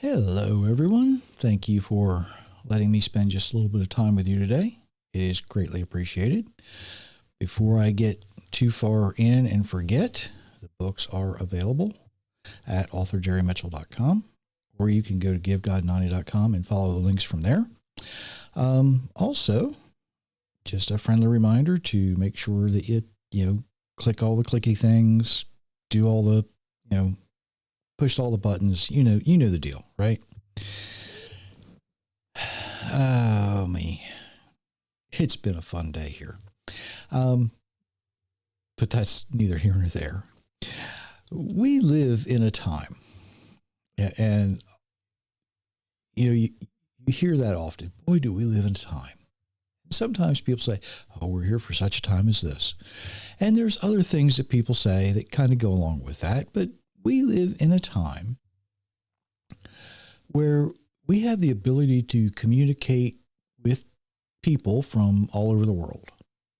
Hello, everyone. Thank you for letting me spend just a little bit of time with you today. It is greatly appreciated. Before I get too far in and forget, the books are available at authorjerrymitchell.com, or you can go to givegod90.com and follow the links from there. Also, just a friendly reminder to make sure that you click all the clicky things, do all the, push all the buttons. You know the deal, right? Oh, me. It's been a fun day here. But that's neither here nor there. We live in a time, and you hear that often. Boy, do we live in a time. Sometimes people say, oh, we're here for such a time as this. And there's other things that people say that kind of go along with that. But we live in a time where we have the ability to communicate with people from all over the world.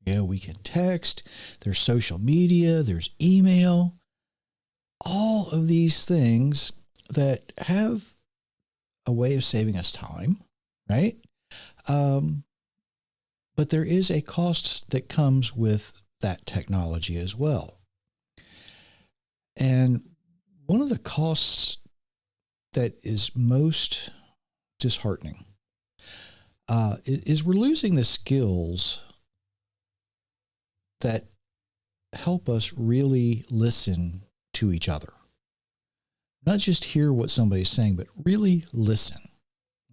We can text, there's social media, there's email, all of these things that have a way of saving us time, right? But there is a cost that comes with that technology as well. And one of the costs that is most disheartening is we're losing the skills that help us really listen to each other. Not just hear what somebody's saying, but really listen.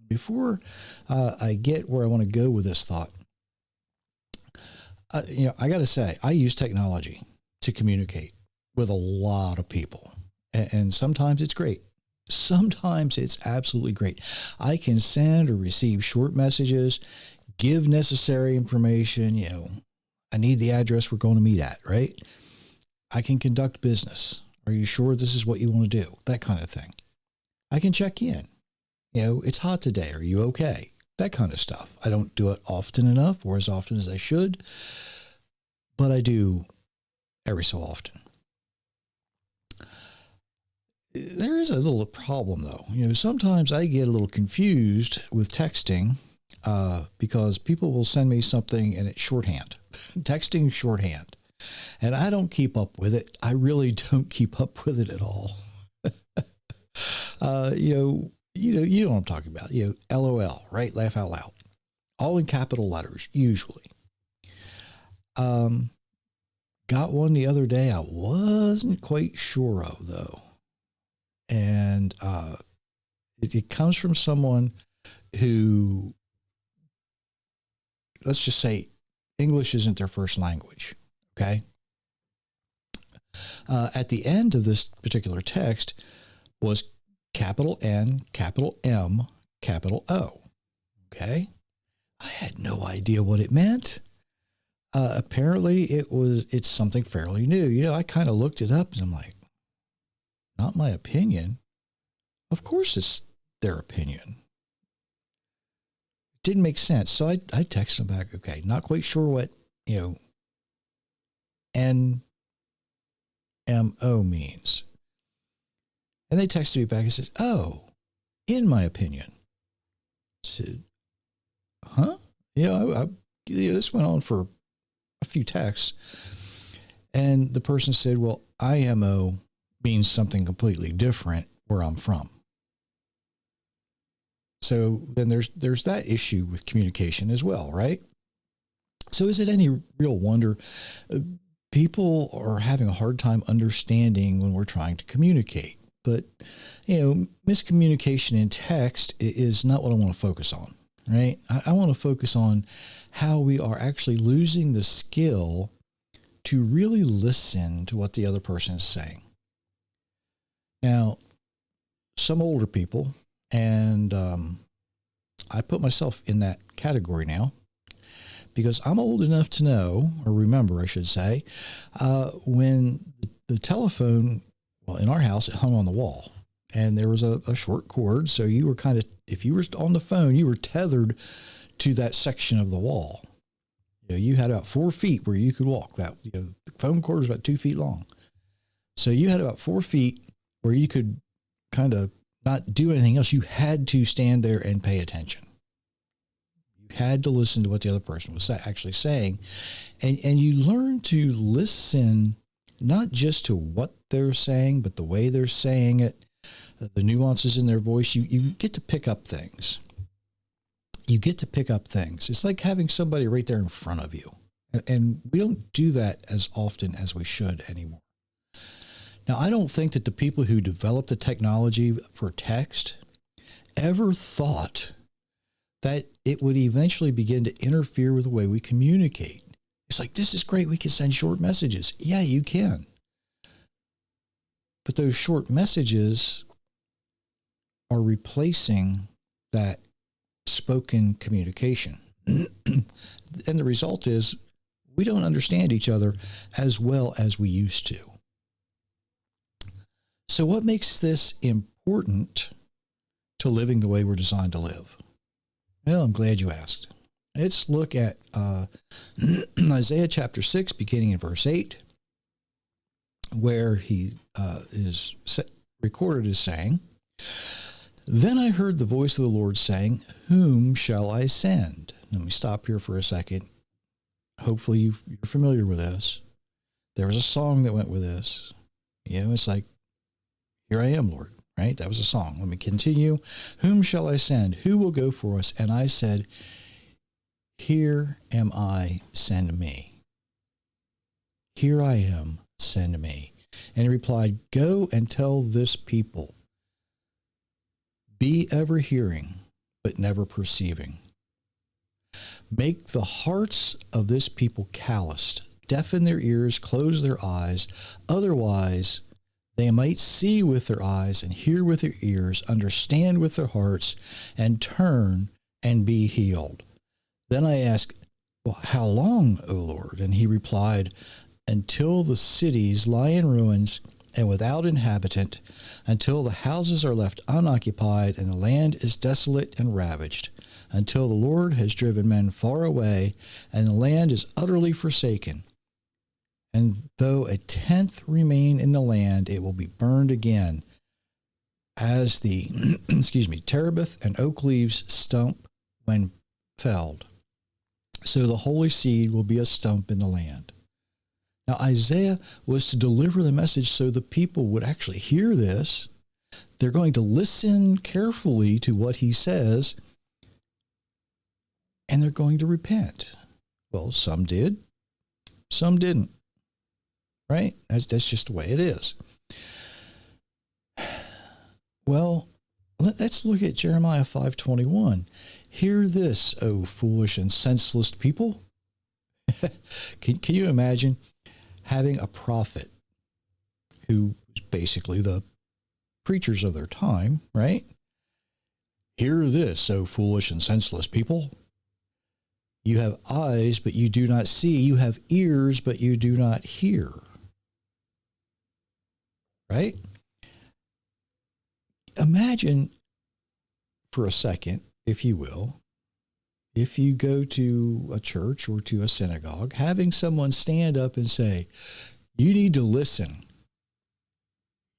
Before I get where I want to go with this thought, I got to say, I use technology to communicate with a lot of people. And sometimes it's great. Sometimes it's absolutely great. I can send or receive short messages, give necessary information. I need the address we're going to meet at, right? I can conduct business. Are you sure this is what you want to do? That kind of thing. I can check in. It's hot today. Are you okay? That kind of stuff. I don't do it often enough or as often as I should, but I do every so often. There is a little problem, though. Sometimes I get a little confused with texting because people will send me something and it's shorthand. Texting shorthand. And I don't keep up with it. I really don't keep up with it at all. You know what I'm talking about. LOL, right? Laugh out loud. All in capital letters, usually. Got one the other day I wasn't quite sure of, though. And it comes from someone who, let's just say, English isn't their first language, okay? At the end of this particular text was capital N, capital M, capital O, okay? I had no idea what it meant. Apparently, it's something fairly new. I kind of looked it up, and I'm like, not my opinion. Of course it's their opinion. It didn't make sense. So I texted them back, okay, not quite sure what, NMO means. And they texted me back and said, oh, in my opinion. I said, huh? This went on for a few texts. And the person said, well, IMO means something completely different where I'm from. So then there's that issue with communication as well, right? So is it any real wonder people are having a hard time understanding when we're trying to communicate? But, miscommunication in text is not what I want to focus on, right? I want to focus on how we are actually losing the skill to really listen to what the other person is saying. Now, some older people, and I put myself in that category now because I'm old enough to know, or remember, I should say, when the telephone, well, in our house, it hung on the wall, and there was a short cord, so you were kind of, if you were on the phone, you were tethered to that section of the wall. You had about 4 feet where you could walk. The phone cord was about 2 feet long. So you had about 4 feet where you could kind of not do anything else. You had to stand there and pay attention. You had to listen to what the other person was actually saying. And you learn to listen not just to what they're saying, but the way they're saying it, the nuances in their voice. You get to pick up things. You get to pick up things. It's like having somebody right there in front of you. And we don't do that as often as we should anymore. Now, I don't think that the people who developed the technology for text ever thought that it would eventually begin to interfere with the way we communicate. It's like, this is great. We can send short messages. Yeah, you can. But those short messages are replacing that spoken communication. And the result is we don't understand each other as well as we used to. So what makes this important to living the way we're designed to live? Well, I'm glad you asked. Let's look at Isaiah chapter 6, beginning in verse 8, where he is recorded as saying, "Then I heard the voice of the Lord saying, 'Whom shall I send?'" Let me stop here for a second. Hopefully you're familiar with this. There was a song that went with this. It's like, "Here I am, Lord," right? That was a song. Let me continue. "Whom shall I send? Who will go for us?" And I said, "Here am I, send me. Here I am, send me." And he replied, "Go and tell this people, be ever hearing, but never perceiving. Make the hearts of this people calloused, deafen their ears, close their eyes, otherwise they might see with their eyes and hear with their ears, understand with their hearts, and turn and be healed." Then I asked, "Well, how long, O Lord?" And he replied, "Until the cities lie in ruins and without inhabitant, until the houses are left unoccupied and the land is desolate and ravaged, until the Lord has driven men far away and the land is utterly forsaken. And though a tenth remain in the land, it will be burned again, as the terebinth and oak leaves stump when felled. So the holy seed will be a stump in the land." Now, Isaiah was to deliver the message so the people would actually hear this. They're going to listen carefully to what he says, and they're going to repent. Well, some did, some didn't. Right? That's just the way it is. Well, let's look at Jeremiah 5:21. "Hear this, O foolish and senseless people." Can you imagine having a prophet who was basically the preachers of their time, right? "Hear this, O foolish and senseless people. You have eyes, but you do not see. You have ears, but you do not hear." Right? Imagine for a second, if you will, if you go to a church or to a synagogue, having someone stand up and say, "You need to listen,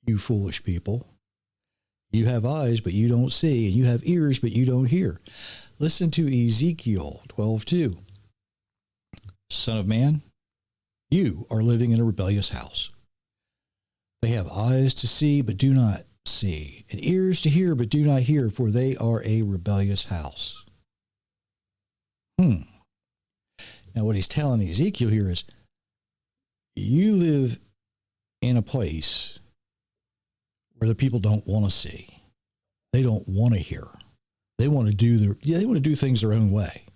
you foolish people. You have eyes, but you don't see, and you have ears, but you don't hear." Listen to Ezekiel 12:2. "Son of man, you are living in a rebellious house. They have eyes to see, but do not see, and ears to hear, but do not hear, for they are a rebellious house." Now, what he's telling Ezekiel here is, you live in a place where the people don't want to see. They don't want to hear. They want to do things their own way.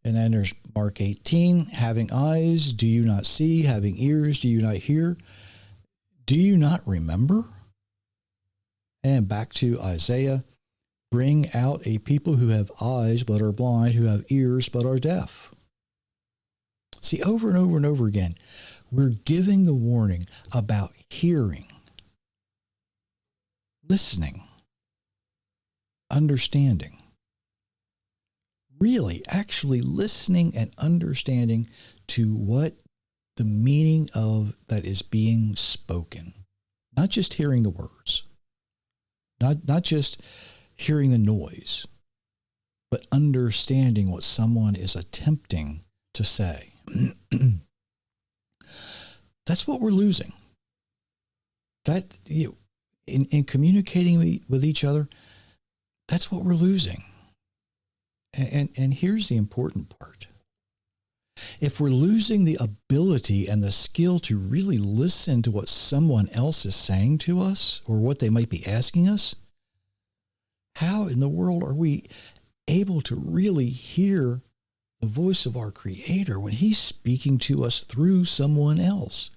And then there's Mark 18, "Having eyes, do you not see? Having ears, do you not hear? Do you not remember?" And back to Isaiah, "Bring out a people who have eyes but are blind, who have ears but are deaf." See, over and over and over again, we're giving the warning about hearing, listening, understanding. Really, actually listening and understanding to what the meaning of that is being spoken. Not just hearing the words, not just hearing the noise, but understanding what someone is attempting to say. That's what we're losing. That in communicating with each other, that's what we're losing. And here's the important part. If we're losing the ability and the skill to really listen to what someone else is saying to us or what they might be asking us, how in the world are we able to really hear the voice of our Creator when He's speaking to us through someone else?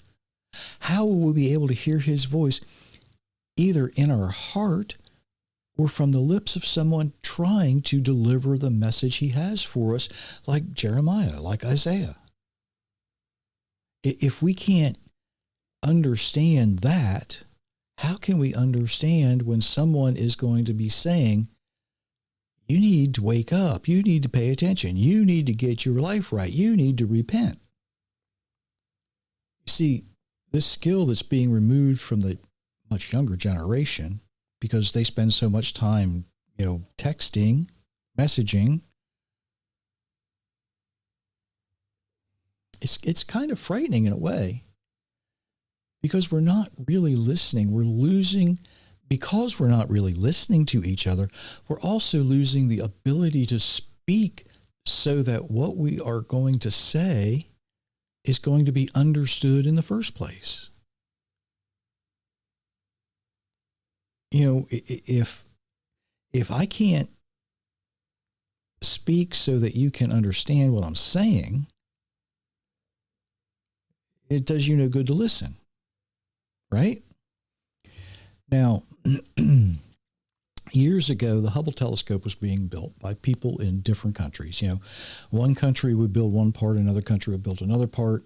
How will we be able to hear His voice either in our heart or from the lips of someone trying to deliver the message He has for us, like Jeremiah, like Isaiah? If we can't understand that, how can we understand when someone is going to be saying, you need to wake up, you need to pay attention, you need to get your life right, you need to repent? You see, this skill that's being removed from the much younger generation, because they spend so much time, texting, messaging, it's kind of frightening in a way, because we're not really listening. We're losing, because we're not really listening to each other, we're also losing the ability to speak so that what we are going to say is going to be understood in the first place. If I can't speak so that you can understand what I'm saying, it does you no good to listen, right? Now, years ago, the Hubble telescope was being built by people in different countries. One country would build one part, another country would build another part.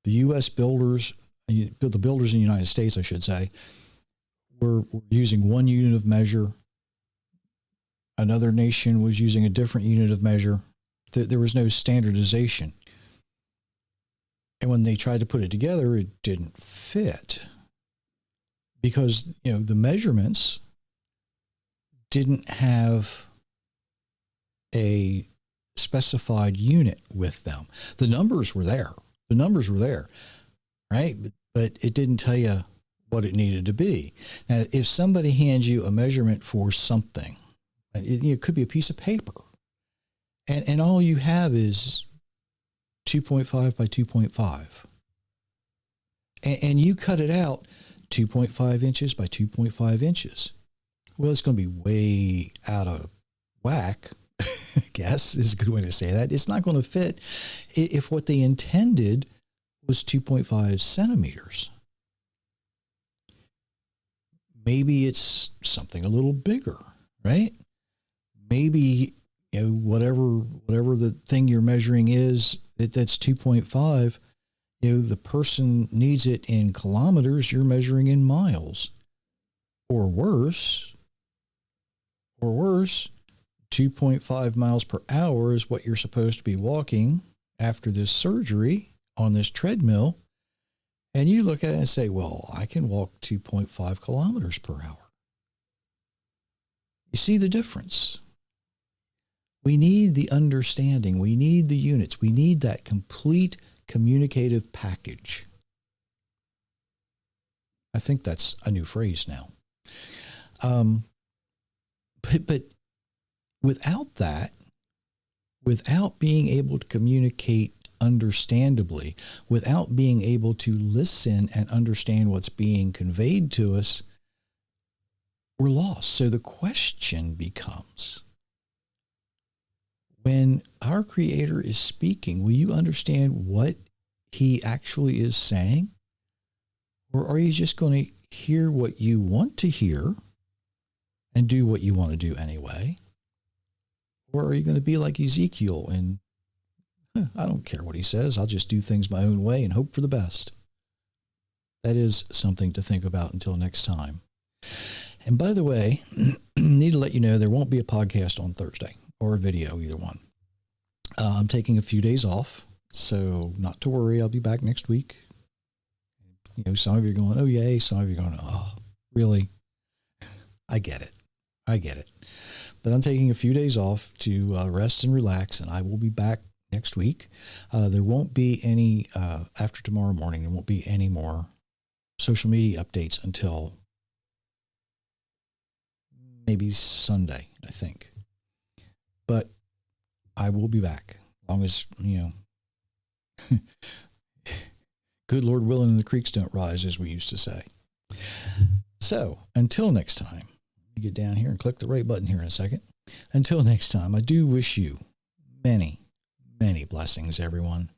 The U.S. builders, the builders in the United States, I should say, were using one unit of measure. Another nation was using a different unit of measure. There was no standardization. And when they tried to put it together, it didn't fit, because, the measurements didn't have a specified unit with them. The numbers were there. Right? But it didn't tell you what it needed to be. Now, if somebody hands you a measurement for something, it could be a piece of paper, and all you have is 2.5 by 2.5, and you cut it out 2.5 inches by 2.5 inches. Well, it's going to be way out of whack, I guess is a good way to say that. It's not going to fit if what they intended was 2.5 centimeters. Maybe it's something a little bigger, right? Maybe, whatever the thing you're measuring is, that's 2.5, the person needs it in kilometers, you're measuring in miles. Or worse, 2.5 miles per hour is what you're supposed to be walking after this surgery on this treadmill. And you look at it and say, well, I can walk 2.5 kilometers per hour. You see the difference? We need the understanding. We need the units. We need that complete communicative package. I think that's a new phrase now. But without that, without being able to communicate understandably, without being able to listen and understand what's being conveyed to us, we're lost. So the question becomes, when our Creator is speaking, will you understand what He actually is saying? Or are you just going to hear what you want to hear and do what you want to do anyway? Or are you going to be like Ezekiel and, I don't care what he says, I'll just do things my own way and hope for the best? That is something to think about until next time. And by the way, need to let you know there won't be a podcast on Thursday or a video, either one. I'm taking a few days off, so not to worry. I'll be back next week. Some of you are going, oh, yay. Some of you are going, oh, really? I get it. But I'm taking a few days off to rest and relax, and I will be back next week. There won't be any, after tomorrow morning, there won't be any more social media updates until maybe Sunday, I think. But I will be back, as long as, good Lord willing, the creeks don't rise, as we used to say. So until next time, get down here and click the right button here in a second. Until next time, I do wish you many, many blessings, everyone.